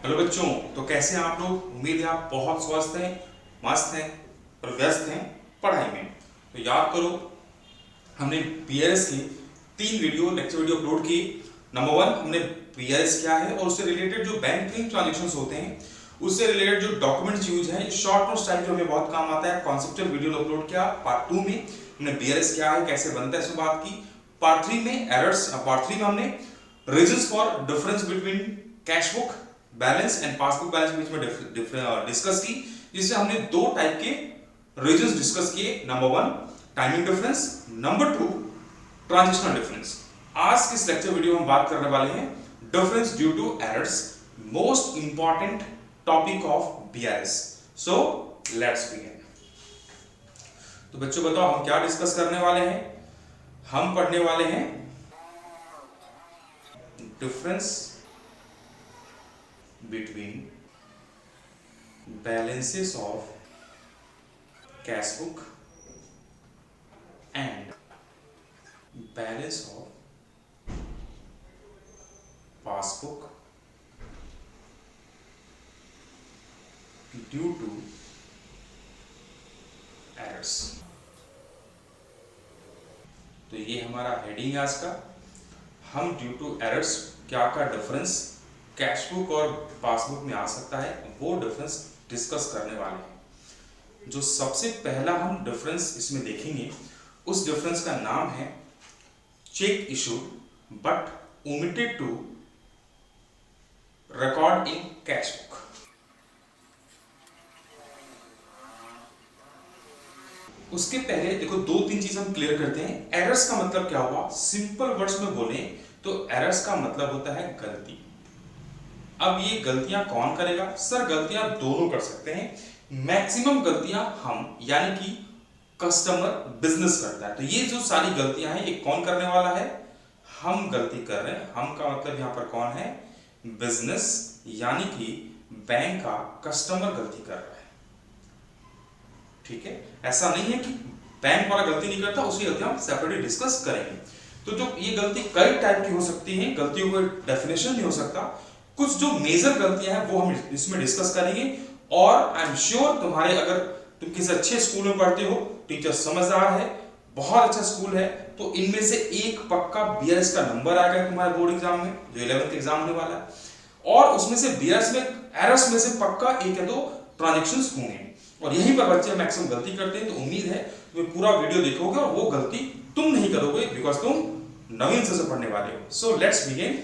Hello बच्चों, तो कैसे हैं आप लोग। उम्मीद है आप बहुत स्वस्थ हैं, मस्त हैं और व्यस्त हैं पढ़ाई में। तो याद करो, हमने पीआरएस के 3 लेक्चर वीडियो अपलोड किए। नंबर 1, हमने पीआरएस क्या है और उससे रिलेटेड जो बैंकिंग ट्रांजेक्शंस होते हैं उससे रिलेटेड जो डॉक्यूमेंट्स यूज हैं, शॉर्ट नोट्स टाइप जो हमें बहुत काम आता है, कॉन्सेप्चुअल वीडियो अपलोड किया। पार्ट 2 में हमने पीआरएस क्या है, कैसे बनता है, इसमें बात की। पार्ट 3 में एरर्स, पार्ट 3 में हमने reasons for difference between cash book balance and passbook balance के बीच में डिस्कस की, जिससे हमने 2 टाइप के रीजंस डिस्कस किए। Number 1 timing difference, number 2 transitional difference. आज के इस लेक्चर वीडियो में हम बात करने वाले हैं difference due to errors, most important topic of BRS. So let's begin. तो बच्चों बताओ, हम क्या डिस्कस करने वाले हैं। हम पढ़ने वाले हैं difference between balances of cash book and balance of passbook due to errors। तो ये हमारा हेडिंग है आज का। हम ड्यू टू एरर्स क्या का डिफरेंस कैश बुक और पासबुक में आ सकता है, वो डिफरेंस डिस्कस करने वाले हैं। जो सबसे पहला हम डिफरेंस इसमें देखेंगे, उस डिफरेंस का नाम है cheque issued but omitted to record in cash book. उसके पहले देखो 2-3 चीज हम क्लियर करते हैं। एरर्स का मतलब क्या हुआ, सिंपल वर्ड्स में बोले तो एरर्स का मतलब होता है गलती। अब ये गलतियां कौन करेगा सर? गलतियां दोनों कर सकते हैं। मैक्सिमम गलतियां हम यानी कि कस्टमर बिजनेस करता है। तो ये जो सारी गलतियां हैं, ये कौन करने वाला है? हम गलती कर रहे हैं। हम का मतलब यहां पर कौन है? बिजनेस, यानी कि बैंक का कस्टमर गलती कर रहा है। ठीक है, ऐसा नहीं है कि बैंक वाला गलती नहीं करता, उसकी गलती हम सेपरेटली डिस्कस करेंगे। तो जो ये गलती कई टाइप की हो सकती है, गलतियों का डेफिनेशन नहीं हो सकता। कुछ जो मेजर गलतियां हैं वो हम इसमें डिस्कस करेंगे। और आई एम श्योर तुम्हारे, अगर तुम किसी अच्छे स्कूल में पढ़ते हो, टीचर समझदार है, बहुत अच्छा स्कूल है, तो इनमें से एक पक्का बीआरएस का नंबर आएगा तुम्हारे बोर्ड एग्जाम में, जो 11th एग्जाम होने वाला है। और उसमें से बीआरएस में एरर्स में से पक्का 1 या 2 ट्रांजेक्शंस होंगे। और यहीं पर बच्चे मैक्सिमम गलती करते हैं। तो उम्मीद है तुम्हें पूरा वीडियो देखोगे और वो गलती तुम नहीं करोगे, बिकॉज तुम नवीन से पढ़ने वाले हो। So let's begin.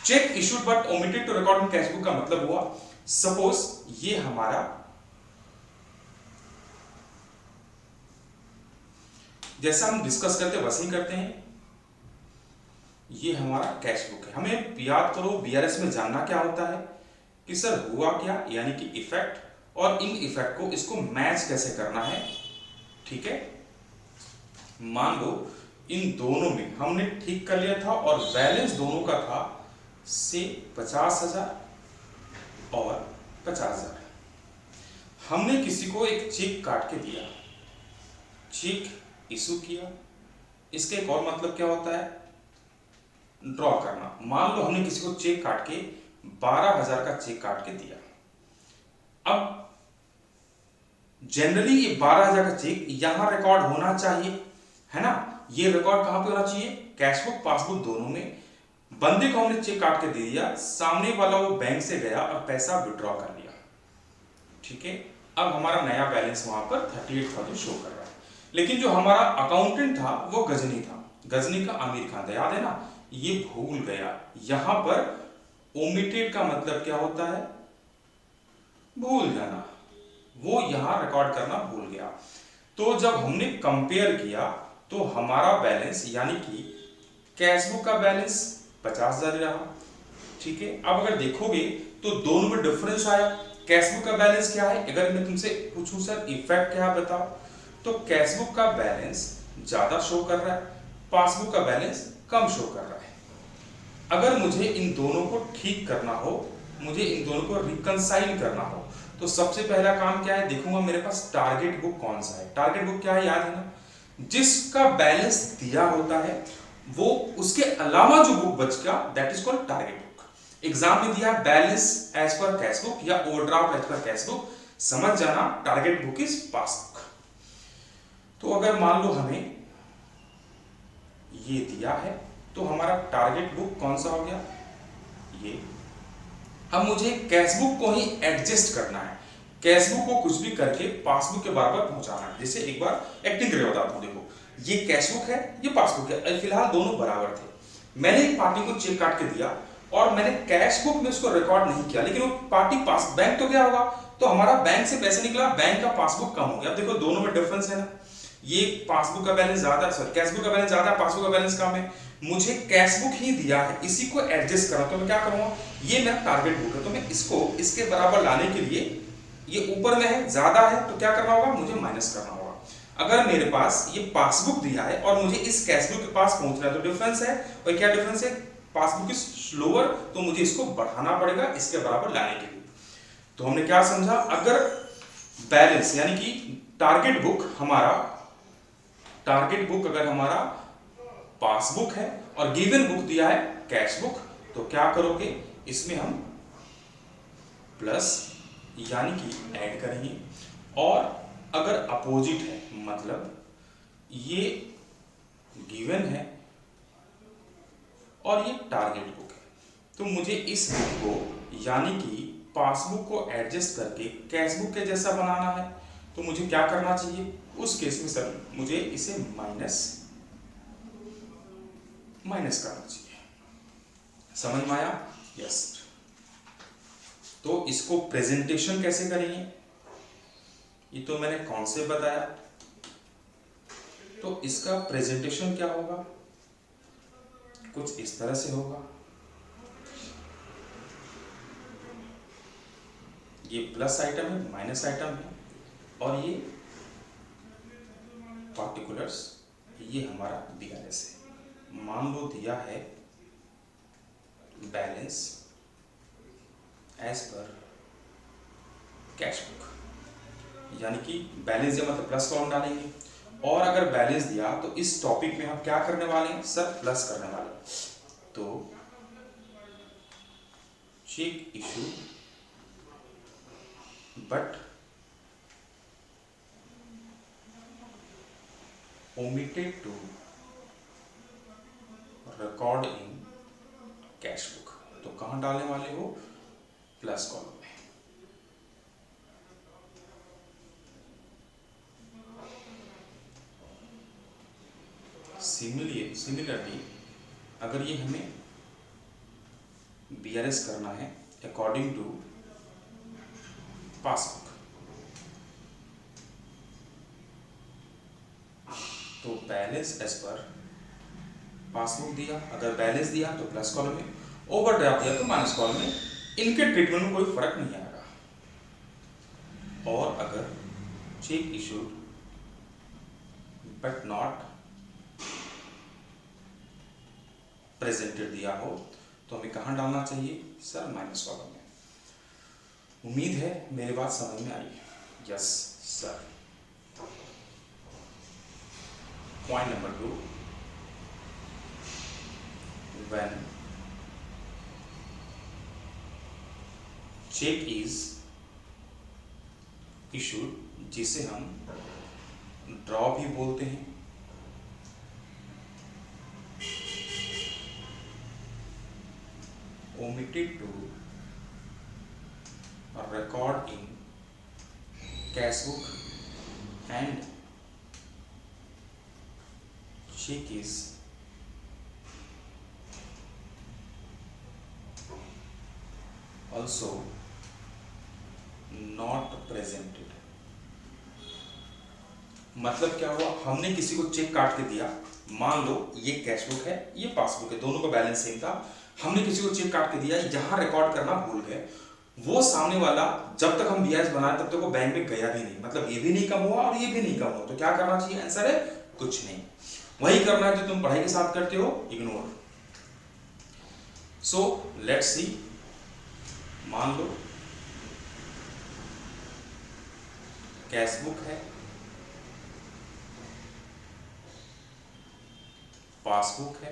Cheque issued but omitted to record in cash book का मतलब हुआ, सपोज ये हमारा, जैसा हम डिस्कस करते हैं वैसे ही करते हैं, ये हमारा कैश बुक है। हमें याद करो, बीआरएस में जानना क्या होता है कि सर हुआ क्या, यानी कि इफेक्ट, और इन इफेक्ट को इसको मैच कैसे करना है। ठीक है, मान लो इन दोनों में हमने ठीक कर लिया था और बैलेंस दोनों का था से 50,000 और 50,000। हमने किसी को एक चेक काट के दिया, चेक इशू किया। इसके एक और मतलब क्या होता है? ड्रॉ करना। मान लो हमने किसी को चेक काट के 12,000 का चेक काट के दिया। अब जनरली ये 12,000 का चेक यहां रिकॉर्ड होना चाहिए, है ना। ये रिकॉर्ड कहां पे होना चाहिए? कैश बुक पासबुक दोनों में। बंदे को हमने चेक काट के दे दिया, सामने वाला वो बैंक से गया और पैसा विड्रॉ कर लिया। ठीक है, अब हमारा नया बैलेंस वहां पर 38,000 शो कर रहा है। लेकिन जो हमारा अकाउंटेंट था वो गजनी था, गजनी का आमिर खान था, याद है ना। ये भूल गया। यहां पर ओमिटेड का मतलब क्या होता है? भूल जाना। वो यहां रिकॉर्ड करना भूल गया। तो जब हमने कंपेयर किया तो हमारा बैलेंस यानी कि कैश बुक का बैलेंस 50,000 रहा। ठीक है, अब अगर देखोगे तो दोनों में डिफरेंस आया। कैश बुक का बैलेंस क्या है? अगर मैं तुमसे पूछूं सर इफेक्ट क्या है बताओ, तो कैश बुक का बैलेंस ज्यादा शो कर रहा है, पासबुक का बैलेंस कम शो कर रहा है। अगर मुझे इन दोनों को ठीक करना हो, मुझे इन दोनों को रिकंसाइल करना हो, तो सबसे पहला काम क्या है? देखूंगा मेरे पास टारगेट बुक कौन सा है। टारगेट बुक क्या है, याद है ना, जिसका बैलेंस दिया होता है वो उसके अलावा जो बुक बच गया, that is called target book. Exam में दिया balance as per cash book या overdraft as per cash book, समझ जाना टारगेट बुक इज पासबुक। तो अगर मान लो हमें ये दिया है तो हमारा टारगेट बुक कौन सा हो गया, ये। अब मुझे कैश बुक को ही एडजस्ट करना है, कैश बुक को कुछ भी करके पासबुक के बराबर पहुंचाना है। जैसे एक बार एक्टिंग करके बताता हूं, देखो ये कैश बुक है, ये पासबुक है, फिलहाल दोनों बराबर थे। मैंने एक पार्टी को चेक काट के दिया और मैंने कैश बुक में उसको रिकॉर्ड नहीं किया, लेकिन वो पार्टी पास बैंक तो गया होगा, तो हमारा बैंक से पैसे निकला, बैंक का पासबुक कम हो गया। अब देखो दोनों में डिफरेंस है ना, ये पासबुक का बैलेंस ज्यादा, सॉरी कैश बुक का बैलेंस ज्यादा, पासबुक का बैलेंस कम है। मुझे कैश बुक ही दिया है, इसी को एडजस्ट करा, तो मैं क्या करूंगा, ये मेरा टारगेट बुक है, तो मैं इसको इसके बराबर लाने के लिए, ये ऊपर में है ज्यादा है तो क्या करना होगा, मुझे माइनस करना होगा। अगर मेरे पास ये पासबुक दिया है और मुझे इस कैश बुक के पास पहुंचना है तो डिफरेंस है, और क्या डिफरेंस है, पासबुक इज स्लोअर, तो मुझे इसको बढ़ाना पड़ेगा इसके बराबर लाने के लिए। तो हमने क्या समझा, अगर बैलेंस यानी कि टारगेट बुक अगर हमारा पासबुक है और गिवन बुक दिया है कैश बुक, तो क्या करोगे, इसमें हम प्लस यानी कि ऐड करेंगे। और अगर अपोजिट है, मतलब ये गिवन है और ये टारगेट बुक है, तो मुझे इस बुक को यानी कि पासबुक को एडजस्ट करके कैश बुक के जैसा बनाना है। तो मुझे क्या करना चाहिए, उस केस में सर मुझे इसे माइनस करना चाहिए। समझ में आया, यस। तो इसको प्रेजेंटेशन कैसे करेंगे, ये तो मैंने कॉन्सेप्ट बताया। तो इसका प्रेजेंटेशन क्या होगा, कुछ इस तरह से होगा, ये प्लस आइटम है, माइनस आइटम है, और ये पार्टिकुलर्स, ये हमारा बैलेंस है। मान लो दिया है balance as per cash book, यानी कि बैलेंस दिया मतलब प्लस कॉलम डालेंगे, और अगर बैलेंस दिया तो इस टॉपिक में हम क्या करने वाले हैं सर, प्लस करने वाले हैं। तो cheque issue but omitted to record in cash book, तो कहां डालने वाले हो, प्लस कॉलम में। सिमिलरली अगर ये हमें बीआरएस करना है अकॉर्डिंग टू पासबुक, तो बैलेंस एज पर पासबुक दिया, अगर बैलेंस दिया तो प्लस कॉलम में, ओवरड्राफ्ट दिया तो माइनस कॉलम में, इनके ट्रीटमेंट में कोई फर्क नहीं आएगा। और अगर check issued but not presented दिया हो तो हमें कहां डालना चाहिए सर, माइनस कॉलम में। उम्मीद है मेरी बात समझ में आई, yes sir. Point number 2, when cheque is issued, जिसे हम ड्रॉ भी बोलते हैं, omitted to record in cash book and check is also not presented। मतलब क्या हुआ, हमने किसी को चेक काट के दिया, मान लो ये कैश बुक है, ये पासबुक है, दोनों का बैलेंस सेम था, हमने किसी को चेक काट के दिया, जहां रिकॉर्ड करना भूल गए, वो सामने वाला जब तक हम बीआरएस बनाए तब तक वो बैंक में गया भी नहीं, मतलब ये भी नहीं कम हुआ और ये भी नहीं कम हुआ, तो क्या करना चाहिए, आंसर है कुछ नहीं। वही करना है जो तुम पढ़ाई के साथ करते हो, इग्नोर। सो लेट्स सी, मान लो कैश बुक है, पासबुक है,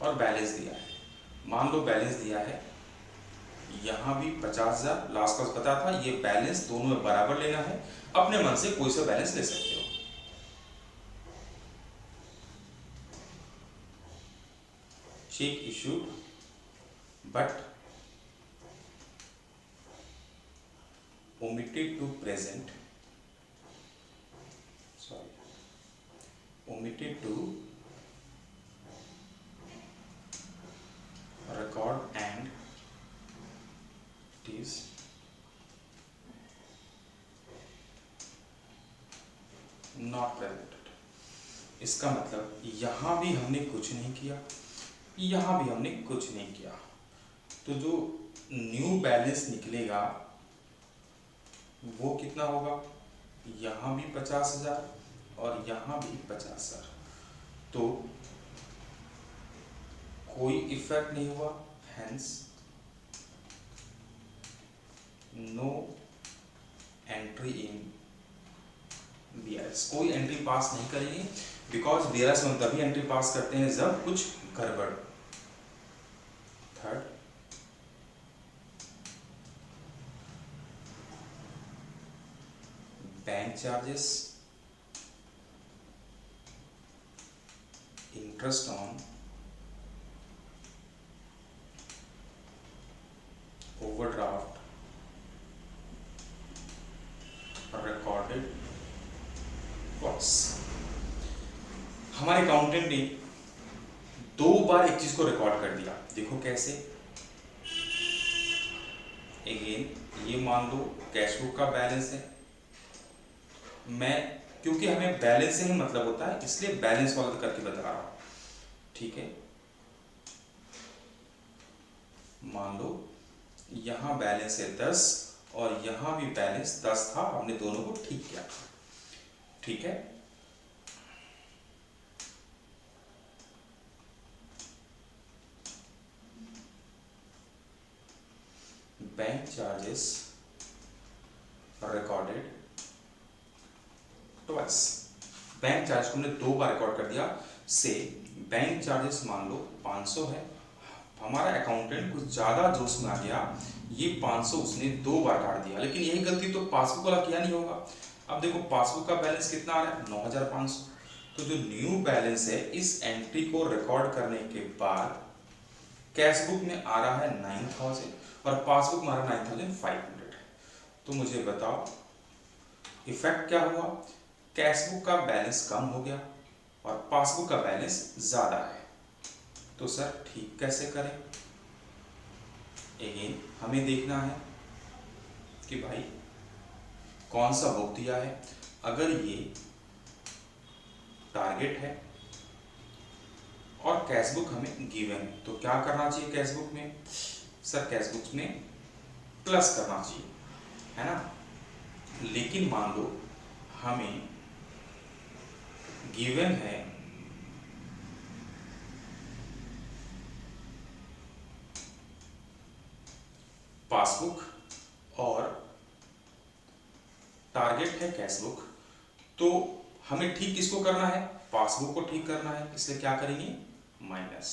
और बैलेंस दिया है। मान लो बैलेंस दिया है, यहाँ भी 50,000 लास्ट का पता था, ये बैलेंस दोनों में बराबर लेना है। अपने मन से कोई सा बैलेंस ले सकते हो। Check issued but omitted to present, omitted to record and it is not presented। इसका मतलब यहाँ भी हमने कुछ नहीं किया, यहाँ भी हमने कुछ नहीं किया, तो जो न्यू बैलेंस निकलेगा वो कितना होगा, यहाँ भी 50,000 और यहाँ भी 50,000, तो कोई इफेक्ट नहीं हुआ, hence no entry in BRS. कोई एंट्री पास नहीं करेंगे, बिकॉज बीआरएस में तभी एंट्री पास करते हैं जब कुछ गड़बड़। Third, bank charges, interest on overdraft recorded cost. हमारे अकाउंटेंट ने 2 बार एक चीज को रिकॉर्ड कर दिया। देखो कैसे, अगेन ये मान लो कैश बुक का बैलेंस है, मैं क्योंकि हमें बैलेंस से ही मतलब होता है इसलिए बैलेंस वाला करके बता रहा हूं, ठीक है। मान लो यहां बैलेंस है 10 और यहां भी बैलेंस 10 था, हमने दोनों को ठीक किया, ठीक है। Bank charges recorded twice. Bank charge को हमने 2 बार रिकॉर्ड कर दिया, से बैंक चार्जेस मान लो 500 है। हमारा अकाउंटेंट कुछ ज्यादा जोश में आ गया, ये 500 उसने 2 बार काट दिया, लेकिन यही गलती तो पासबुक वाला किया नहीं होगा। अब देखो पासबुक का बैलेंस कितना आ रहा है, 9,500, तो जो न्यू बैलेंस है इस एंट्री को रिकॉर्ड करने के बाद कैश बुक में आ रहा है 9,000 और पासबुक में आ रहा है 9,500। तो मुझे बताओ इफेक्ट क्या हुआ, कैश बुक का बैलेंस कम हो गया और पासबुक का बैलेंस ज्यादा है। तो सर ठीक कैसे करें, अगेन हमें देखना है कि भाई कौन सा बुक दिया है। अगर ये टारगेट है और कैश बुक हमें गिवन है तो क्या करना चाहिए कैश बुक में, सर कैश बुक में प्लस करना चाहिए, है ना। लेकिन मान लो हमें गिवन है पासबुक और टारगेट है कैश बुक, तो हमें ठीक किसको करना है, पासबुक को ठीक करना है, इसलिए क्या करेंगे माइनस।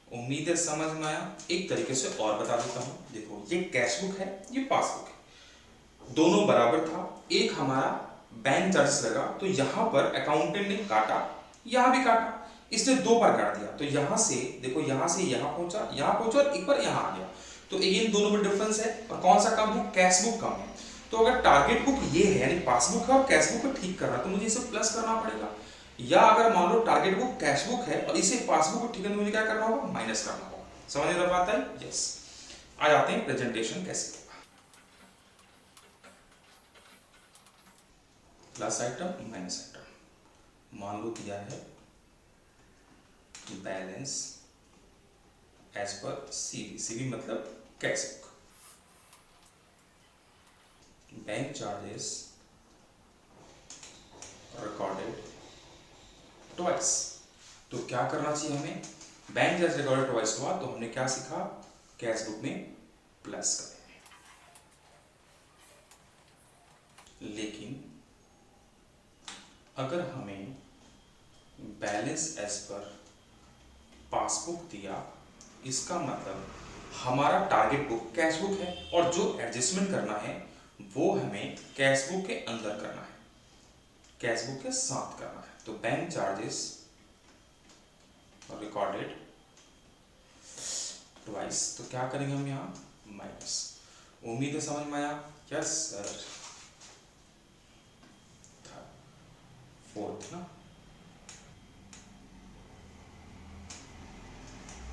उम्मीद है समझ में आया। एक तरीके से और बता देता हूं, देखो ये कैश बुक है, ये पासबुक है, दोनों बराबर था, एक हमारा बैंक चार्जेस लगा तो यहां पर अकाउंटेंट ने काटा, यहां भी काटा, इसने 2 बार काट दिया, तो यहां से देखो यहां से यहां पहुंचा और एक बार यहां आ गया, तो अगेन दोनों में डिफरेंस है और कौन सा कम है, कैश बुक कम है। तो अगर टारगेट बुक ये है यानी पासबुक है और कैश बुक को ठीक करना, तो मुझे इसे प्लस करना पड़ेगा, या अगर मान लो टारगेट बुक कैश बुक है और इसे पासबुक को ठीक करने मुझे क्या करना होगा, माइनस करना होगा। समझ में आता है, यस। आ जाते हैं प्रेजेंटेशन कैसे होगा। प्लस आइटम माइनस आइटम, मान लो दिया है balance as per CV, CV मतलब cash book, bank charges recorded twice. तो क्या करना चाहिए हमें, बैंक चार्ज रिकॉर्डेड ट्वाइस हुआ तो हमने क्या सीखा, कैश बुक में प्लस करें। लेकिन अगर हमें बैलेंस एज पर पासबुक दिया, इसका मतलब हमारा टारगेट बुक कैश बुक है और जो एडजस्टमेंट करना है वो हमें कैश बुक के अंदर करना है, कैश बुक के साथ करना है। तो बैंक चार्जेस रिकॉर्डेड ट्वाइस, तो क्या करेंगे हम यहाँ माइनस। उम्मीद है समझ में आया? Yes sir. फोर्थ ना,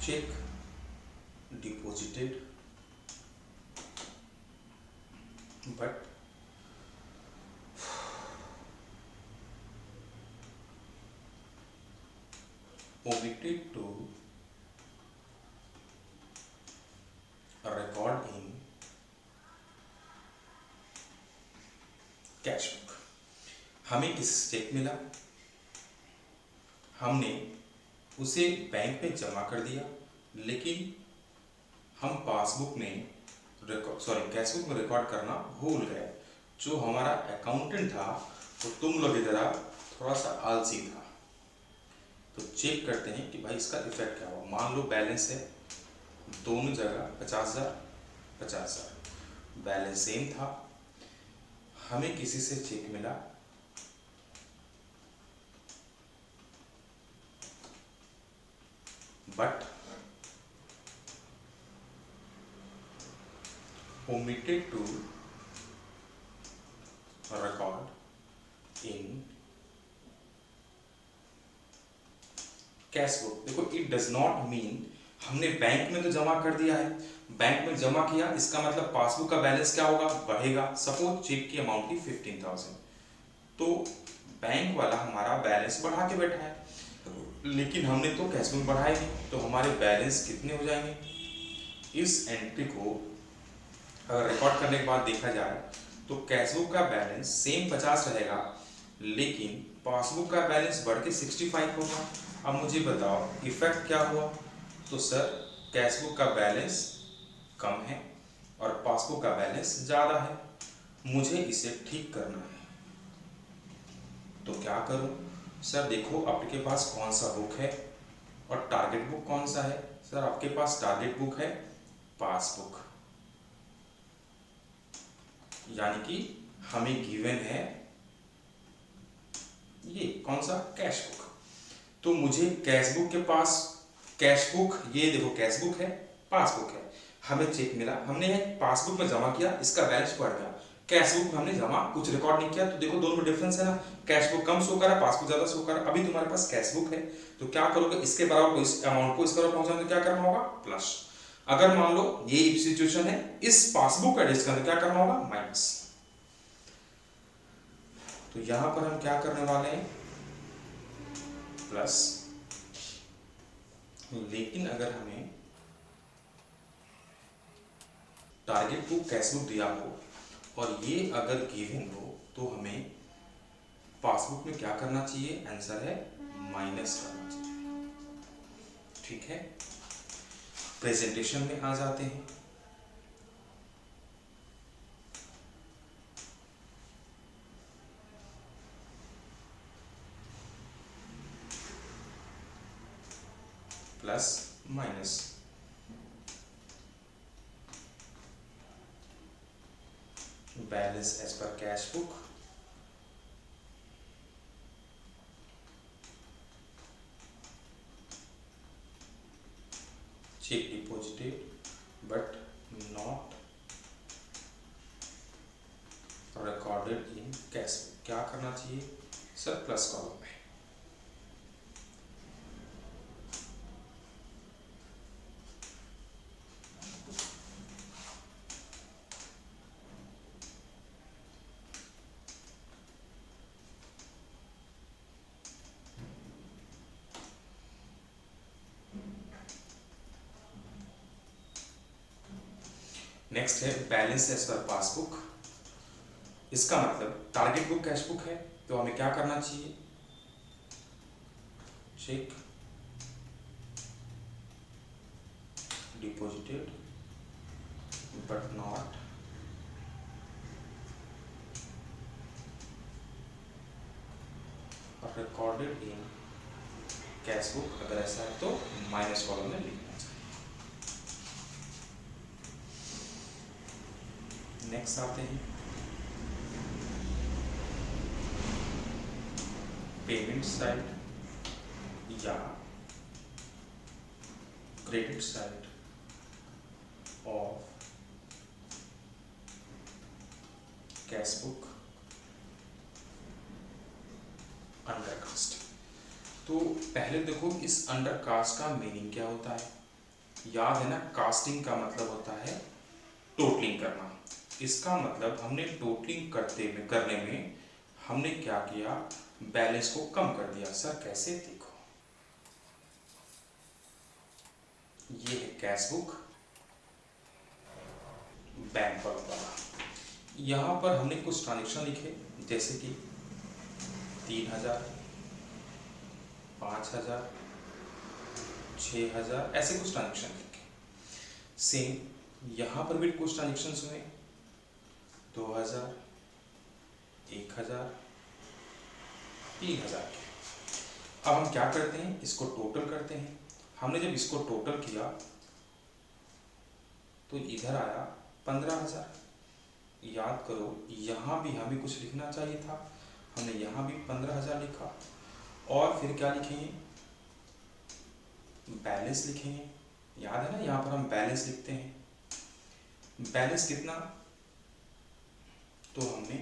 check deposited but omitted to record in cash book. हमें किस चेक मिला, हमने उसे बैंक में जमा कर दिया, लेकिन हम पासबुक में कैश बुक में रिकॉर्ड करना भूल गए। जो हमारा अकाउंटेंट था वो तुम लोग की तरह थोड़ा सा आलसी था। तो चेक करते हैं कि भाई इसका इफेक्ट क्या हुआ। मान लो बैलेंस है दोनों जगह 50,000 50,000, बैलेंस सेम था। हमें किसी से चेक मिला but omitted to record in cash book. देखो इट डज नॉट मीन हमने बैंक में तो जमा कर दिया है, बैंक में जमा किया, इसका मतलब पासबुक का बैलेंस क्या होगा, बढ़ेगा। सपोज चेक की अमाउंट थी 15,000, तो बैंक वाला हमारा बैलेंस बढ़ा के बैठा है, लेकिन हमने तो कैश बुक बढ़ाए नहीं, तो हमारे बैलेंस कितने हो जाएंगे। इस एंट्री को अगर रिकॉर्ड करने के बाद देखा जाए तो कैश बुक का बैलेंस सेम 50 रहेगा, लेकिन पासबुक का बैलेंस बढ़ के 65 होगा। अब मुझे बताओ इफेक्ट क्या हुआ। तो सर कैश बुक का बैलेंस कम है और पासबुक का बैलेंस ज़्यादा है, मुझे इसे ठीक करना है। तो क्या करूं? सर देखो आपके पास कौन सा बुक है और टारगेट बुक कौन सा है। सर आपके पास टारगेट बुक है पासबुक, यानी कि हमें गिवन है ये कौन सा कैश बुक। तो मुझे कैश बुक के पास कैश बुक, ये देखो कैश बुक है पासबुक है, हमें चेक मिला, हमने पासबुक में जमा किया, इसका बैलेंस बढ़ गया। कैश बुक में हमने जमा कुछ रिकॉर्ड नहीं किया, तो देखो दोनों में डिफरेंस है ना, कैश बुक कम शो कर रहा है, पासबुक ज्यादा शो कर रहा है। अभी तुम्हारे पास कैश बुक है तो क्या करोगे, इसके बराबर को इस अमाउंट को इस बराबर पहुंचाने तो क्या करना होगा प्लस। अगर मान लो ये सिचुएशन है, इस पासबुक का एडिशन करना क्या करना होगा माइनस। तो यहां पर हम क्या करने वाले हैं प्लस। लेकिन अगर हमें टारगेट बुक कैश बुक दिया हो और ये अगर गिवन हो तो हमें पासबुक में क्या करना चाहिए, आंसर है माइनस करना चाहिए। ठीक है, प्रेजेंटेशन में आ जाते हैं। Plus minus, balance as per cash book, cheque deposited but not recorded in cash book. क्या करना चाहिए सर प्लस कॉलम में। नेक्स्ट है बैलेंस एज पर पासबुक। इसका मतलब टारगेट बुक कैश बुक है तो हमें क्या करना चाहिए, check deposited but not recorded in cash book अगर ऐसा है तो माइनस कॉलम में लिखना चाहिए। नेक्स्ट आते हैं पेमेंट साइड या credit side of cash book undercast. तो पहले देखो इस अंडरकास्ट का मीनिंग क्या होता है। याद है ना, कास्टिंग का मतलब होता है टोटलिंग करना। इसका मतलब हमने टोटलिंग करने में हमने क्या किया, बैलेंस को कम कर दिया। सर कैसे? देखो ये है कैश बुक बैंक वाला। यहाँ पर हमने कुछ ट्रांजेक्शन लिखे जैसे कि 3000, 5000, 6000 ऐसे कुछ ट्रांजेक्शन लिखे। सेम यहाँ पर भी कुछ ट्रांजेक्शन हुए 2000, 1000, 3000 के। अब हम क्या करते हैं, इसको टोटल करते हैं। हमने जब इसको टोटल किया तो इधर आया 15000। याद करो यहाँ भी हमें कुछ लिखना चाहिए था, हमने यहाँ भी 15000 लिखा। और फिर क्या लिखेंगे, बैलेंस लिखेंगे। याद है ना, यहाँ पर हम बैलेंस लिखते हैं। बैलेंस कितना, तो हमने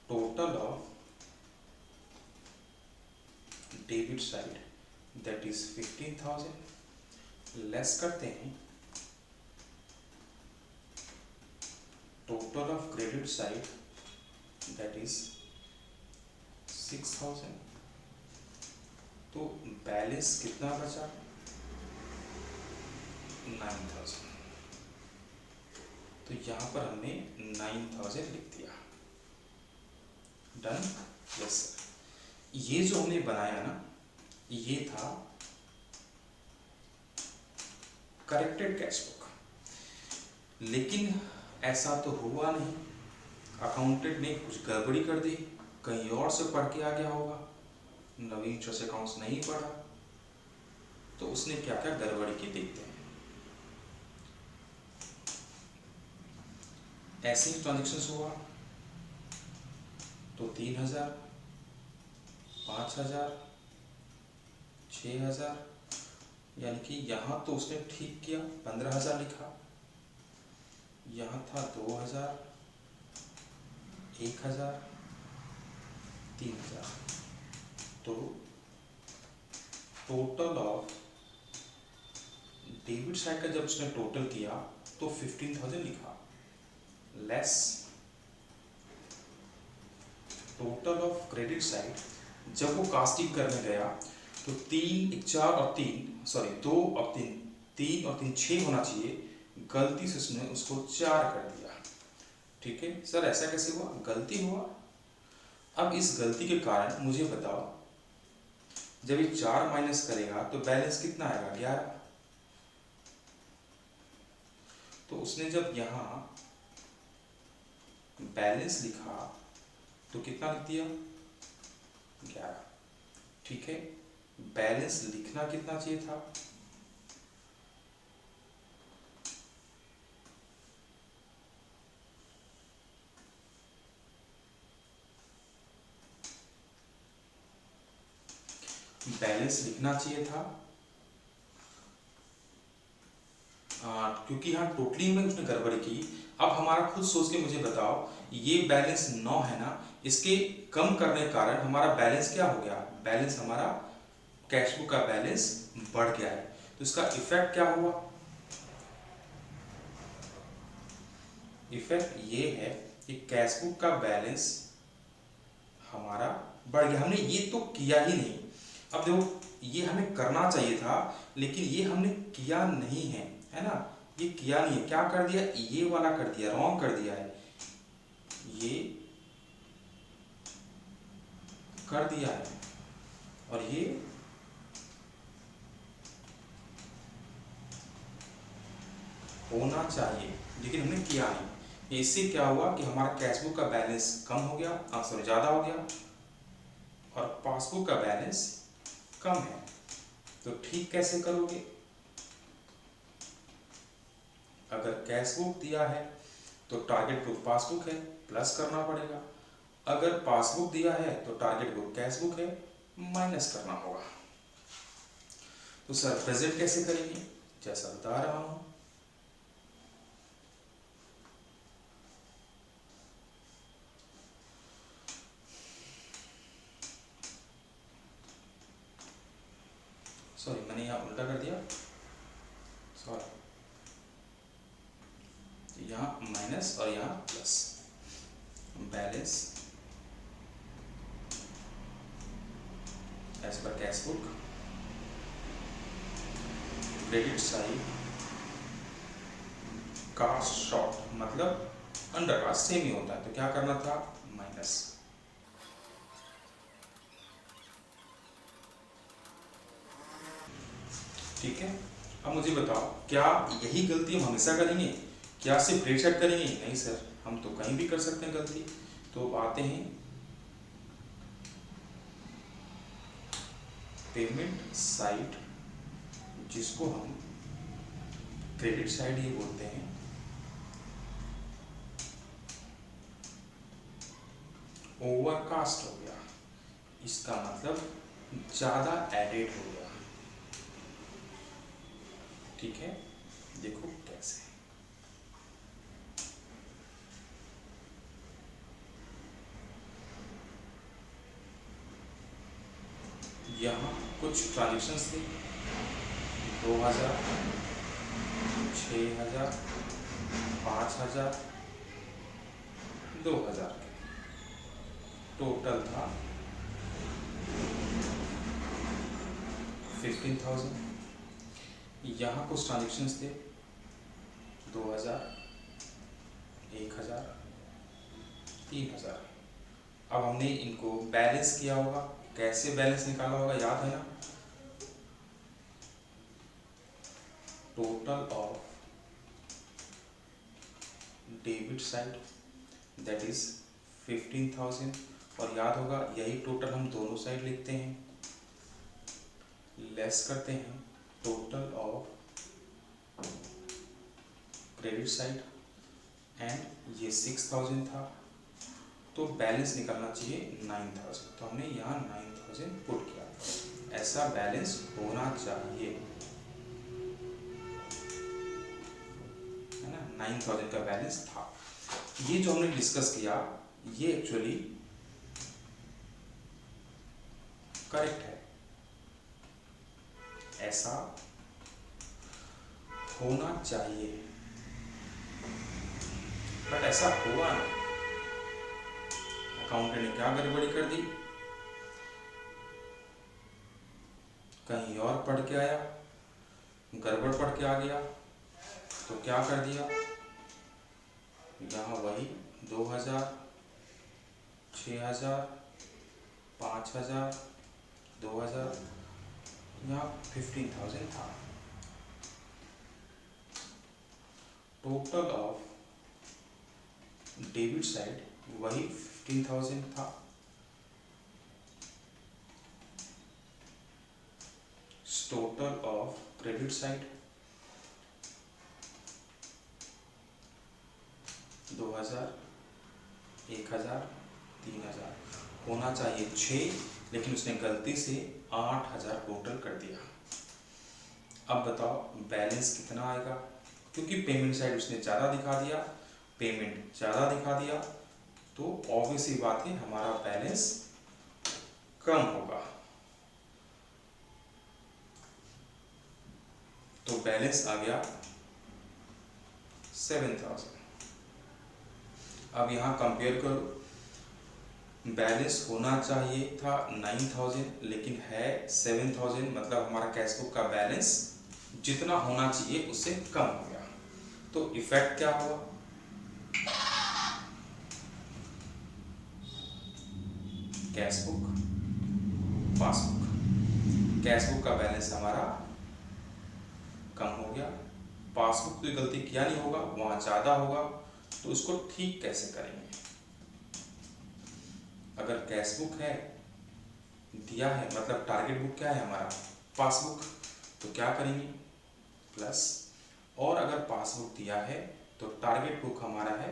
total of debit side that is 15,000 less करते हैं total of credit side that is 6,000। तो बैलेंस कितना बचा, 9,000। तो यहाँ पर हमने 9,000 लिख दिया। डन? Yes sir. ये जो हमने बनाया ना, ये था करेक्टेड कैश बुक। लेकिन ऐसा तो हुआ नहीं, अकाउंटेंट ने कुछ गड़बड़ी कर दी, कहीं और से पढ़ के आ गया होगा, नवीन ट्रस्ट अकाउंट्स नहीं पढ़ा। तो उसने क्या क्या गड़बड़ी की देखते हैं। ऐसे ही ट्रांजेक्शन हुआ तो 3000, 5000, 6000, यानी कि यहाँ तो उसने ठीक किया 15000 लिखा, यहाँ था 2000, 1000, 3000। तो टोटल ऑफ डेबिट साइड का जब उसने टोटल किया तो 15,000 लिखा, less total of credit side. जब वो कास्टिंग करने गया तो 3, 4 और 3 सॉरी 2 और 3 और 3 6 होना चाहिए, गलती से उसने उसको 4 कर दिया। ठीक है सर, ऐसा कैसे हुआ, गलती हुआ। अब इस गलती के कारण मुझे बताओ, जब ये 4 माइनस करेगा तो बैलेंस कितना आएगा, 11। तो उसने जब यहाँ बैलेंस लिखा तो कितना लिख दिया, 11। ठीक है, बैलेंस लिखना कितना चाहिए था, बैलेंस लिखना चाहिए था क्योंकि यहाँ टोटलिंग में उसने गड़बड़ी की। अब हमारा खुद सोच के मुझे बताओ, ये बैलेंस 9 है ना, इसके कम करने के कारण हमारा बैलेंस क्या हो गया, बैलेंस हमारा कैश बुक का बैलेंस बढ़ गया है। तो इसका इफेक्ट क्या हुआ, इफेक्ट ये है कि कैश बुक का बैलेंस हमारा बढ़ गया। हमने ये तो किया ही नहीं। अब देखो ये हमें करना चाहिए था, लेकिन ये हमने किया नहीं है, है ना, ये किया नहीं है। क्या कर दिया, ये वाला कर दिया, रॉन्ग कर दिया है, ये कर दिया है, और ये होना चाहिए, लेकिन हमने किया नहीं। इससे क्या हुआ कि हमारा कैश बुक का बैलेंस कम हो गया, सॉरी ज़्यादा हो गया, और पासबुक का बैलेंस कम है। तो ठीक कैसे करोगे? अगर कैश बुक दिया है तो टारगेट बुक पासबुक है, प्लस करना पड़ेगा। अगर पासबुक दिया है तो टारगेट बुक कैश बुक है, माइनस करना होगा। तो सर प्रेजेंट कैसे करेंगे? जैसा बता रहा हूं, सॉरी मैंने यहाँ उल्टा कर दिया, सॉरी, यहाँ माइनस और यहाँ plus. Balance as per cash book, credit side cast short मतलब अंडर कास्ट सेम ही होता है, तो क्या करना था? माइनस। ठीक है, अब मुझे बताओ क्या यही गलती हम हमेशा करेंगे? क्या सिर्फ क्रेडिट साइड करेंगे? नहीं सर, हम तो कहीं भी कर सकते हैं गलती। तो आते हैं पेमेंट साइड, जिसको हम क्रेडिट साइड ही बोलते हैं। ओवरकास्ट हो गया, इसका मतलब ज्यादा एडेड हो गया। ठीक है, देखो कैसे। यहाँ कुछ ट्रांजेक्शन्स थे, 2000, 6000, 5000, 2000 के टोटल था 15,000। यहाँ कुछ ट्रांजेक्शन्स थे 2000, 1000, 3000। अब हमने इनको बैलेंस किया होगा, कैसे बैलेंस निकाला होगा याद है ना? Total of debit side that is 15,000, और याद होगा यही टोटल हम दोनों साइड लिखते हैं, लेस करते हैं total of credit side, and ये 6,000 था, तो बैलेंस निकलना चाहिए 9,000, तो हमने यहाँ 9,000 पुट किया। ऐसा बैलेंस होना चाहिए, है ना? 9,000 का बैलेंस था। ये जो हमने डिस्कस किया ये एक्चुअली करेक्ट है, ऐसा होना चाहिए, बट ऐसा हुआ ना। अकाउंटेंट ने क्या गड़बड़ी कर दी, कहीं और पढ़ के आया, गड़बड़ पढ़ के आ गया, तो क्या कर दिया, यहाँ वही 2000, 6000, 5000, 2000, यहाँ 15,000 था। टोटल ऑफ डेबिट साइड वही 15,000 था, टोटल ऑफ क्रेडिट साइड 2000, 1000, 3000। होना चाहिए 6, लेकिन उसने गलती से 8,000 टोटल कर दिया। अब बताओ बैलेंस कितना आएगा? क्योंकि पेमेंट साइड उसने ज़्यादा दिखा दिया, पेमेंट ज़्यादा दिखा दिया, तो ऑब्वियस ही बात है हमारा बैलेंस कम होगा। तो बैलेंस आ गया 7,000। अब यहाँ कंपेयर करो, बैलेंस होना चाहिए था 9,000 लेकिन है 7,000, मतलब हमारा कैश बुक का बैलेंस जितना होना चाहिए उससे कम हो गया। तो इफेक्ट क्या हुआ? Cash book, passbook, cash book का बैलेंस हमारा कम हो गया, पासबुक की गलती किया नहीं होगा, वहां ज्यादा होगा, तो इसको ठीक कैसे करेंगे? अगर कैश बुक है दिया है मतलब टारगेट बुक क्या है हमारा, पासबुक, तो क्या करेंगे प्लस, और अगर पासबुक दिया है तो टारगेट बुक हमारा है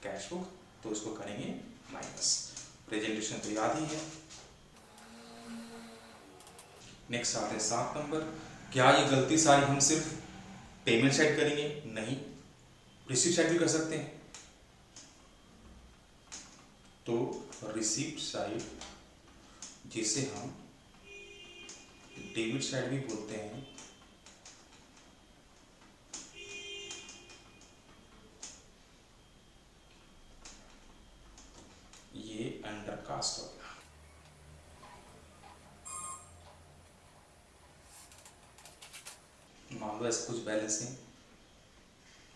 कैश बुक, तो इसको करेंगे माइनस। प्रेजेंटेशन तो याद ही है। नेक्स्ट आते हैं 7 नंबर। क्या ये गलती सारी हम सिर्फ पेमेंट साइड करेंगे? नहीं, रिसीप्ट साइड भी कर सकते हैं। तो रिसीप्ट साइड, जिसे हम डेबिट साइड भी बोलते हैं, ये अंडर कास्ट हो गया। मान लो ऐसे कुछ बैलेंस है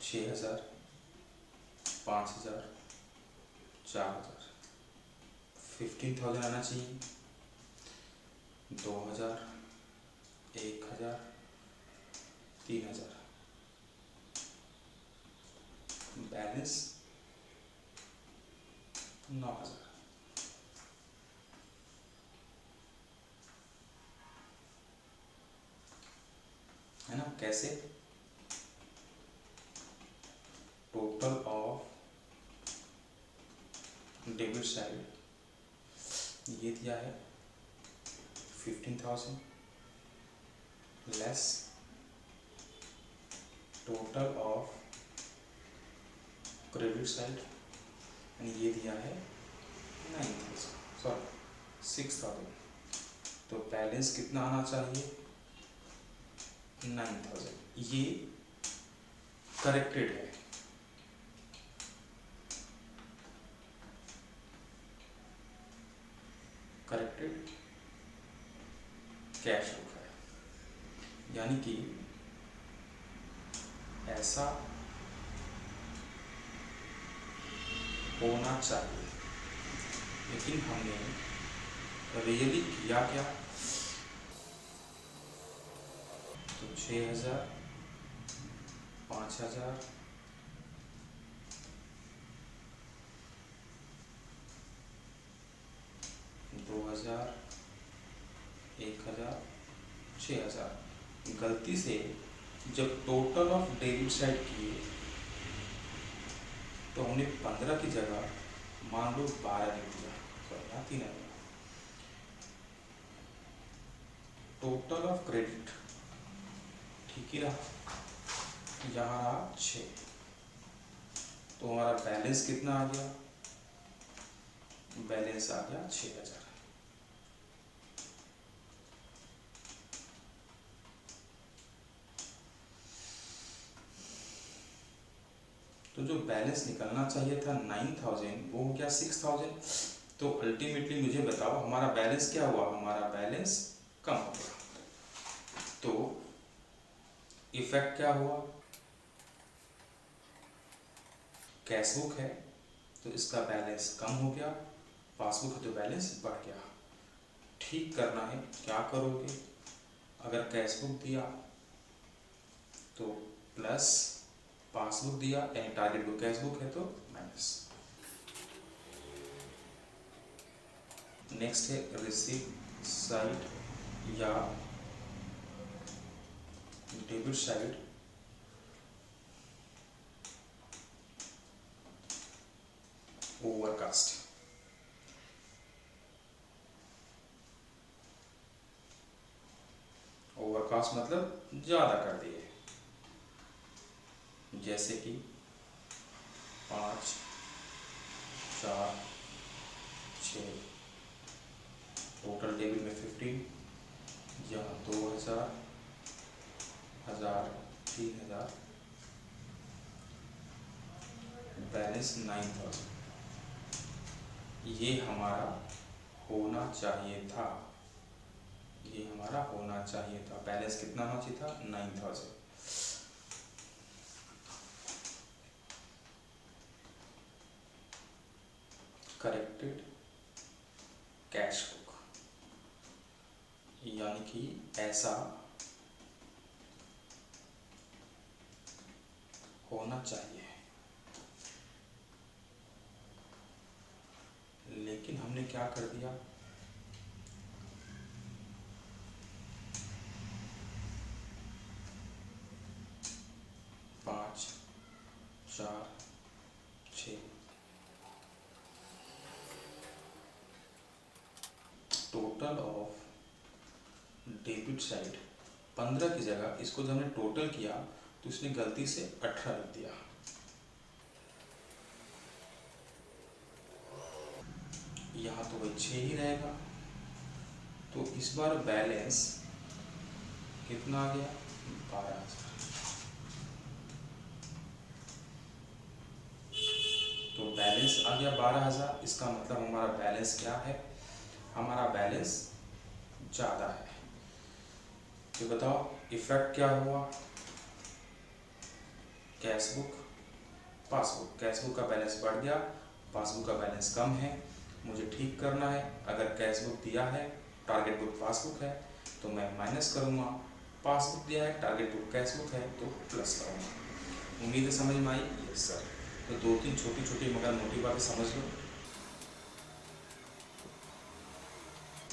6,000, 5,000, 4,000, 15,000 आना चाहिए, 2,000, 1,000, 3,000, बैलेंस 9,000। है ना? कैसे? टोटल ऑफ डेबिट साइड ये दिया है 15,000 less total of credit side यानी ये दिया है 9,000, सॉरी 6,000, तो बैलेंस कितना आना चाहिए 9,000। ये करेक्टेड है, करेक्टेड कैश बुक है, यानी कि ऐसा होना चाहिए। लेकिन हमने रियली किया क्या? तो 6,000, 5,000, 2,000, 1,000, 6,000, गलती से जब टोटल ऑफ डेबिट साइड किए तो हमने 15 की जगह मान लो 12 लिख दिया, तो यहाँ 3,000। टोटल ऑफ क्रेडिट ठीक ही रहा, यहाँ रहा 6, तो हमारा बैलेंस कितना आ गया? बैलेंस आ गया 6,000। तो जो बैलेंस निकलना चाहिए था 9,000 वो हो गया 6,000। तो अल्टीमेटली मुझे बताओ हमारा बैलेंस क्या हुआ? हमारा बैलेंस कम हो गया। तो इफेक्ट क्या हुआ? कैश बुक है तो इसका बैलेंस कम हो गया, पासबुक है तो बैलेंस बढ़ गया। ठीक करना है, क्या करोगे? अगर कैश बुक दिया तो प्लस, पासबुक दिया यानी टारगेट बुक कैश बुक है तो माइनस। नेक्स्ट है रिसीप्ट साइड या डेबिट साइड ओवरकास्ट। ओवरकास्ट मतलब ज्यादा कर दिए, जैसे कि 5, 4, 6, टोटल डेबिट में 15, यहाँ 2,000, 1,000, 3,000, बैलेंस 9,000। ये हमारा होना चाहिए था, ये हमारा होना चाहिए था। बैलेंस कितना होना चाहिए था? 9,000। करेक्टेड कैश बुक, यानी कि ऐसा होना चाहिए, लेकिन हमने क्या कर दिया? टोटल ऑफ डेबिट साइड 15 की जगह इसको जब हमने टोटल किया तो इसने गलती से 18 लिख दिया। यहाँ तो वही 6 ही रहेगा, तो इस बार बैलेंस कितना आ गया 12,000। तो बैलेंस आ गया 12,000। इसका मतलब हमारा बैलेंस क्या है, हमारा बैलेंस ज़्यादा है। तो बताओ इफेक्ट क्या हुआ, cash book passbook, cash book का बैलेंस बढ़ गया, पासबुक का बैलेंस कम है, मुझे ठीक करना है। अगर कैश बुक दिया है, टारगेट बुक पासबुक है तो मैं माइनस करूँगा, पासबुक दिया है, टारगेट बुक कैश बुक है तो प्लस करूँगा। उम्मीद है समझ में आई। Yes sir. तो 2-3 छोटी छोटी मगर मोटी बातें समझ लो।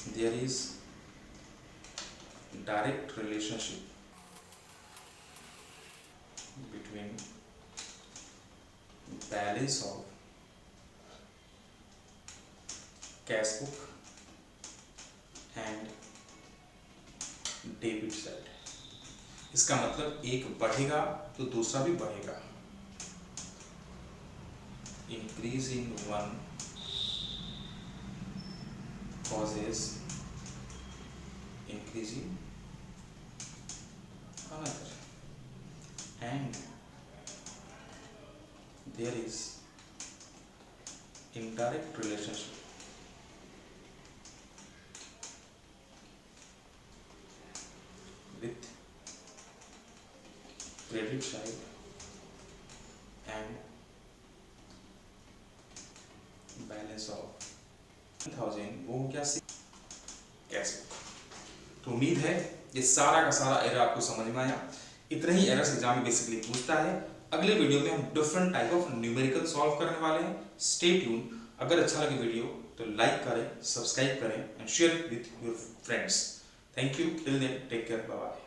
There is direct relationship between balance of cash book and debit side. इसका मतलब एक बढ़ेगा तो दूसरा भी बढ़ेगा। Increase in one causes increase in another, and there is indirect relationship with credit side and balance of 1000 वो क्या कैश बुक। तो उम्मीद है ये सारा का सारा एरर आपको समझ में आया। इतने ही एरर्स एग्जाम में बेसिकली पूछता है। अगले वीडियो में हम different type of numerical solve करने वाले हैं। Stay tune. अगर अच्छा लगे वीडियो तो लाइक करें, सब्सक्राइब करें and share with your friends. Thank you. Till then take care, bye bye.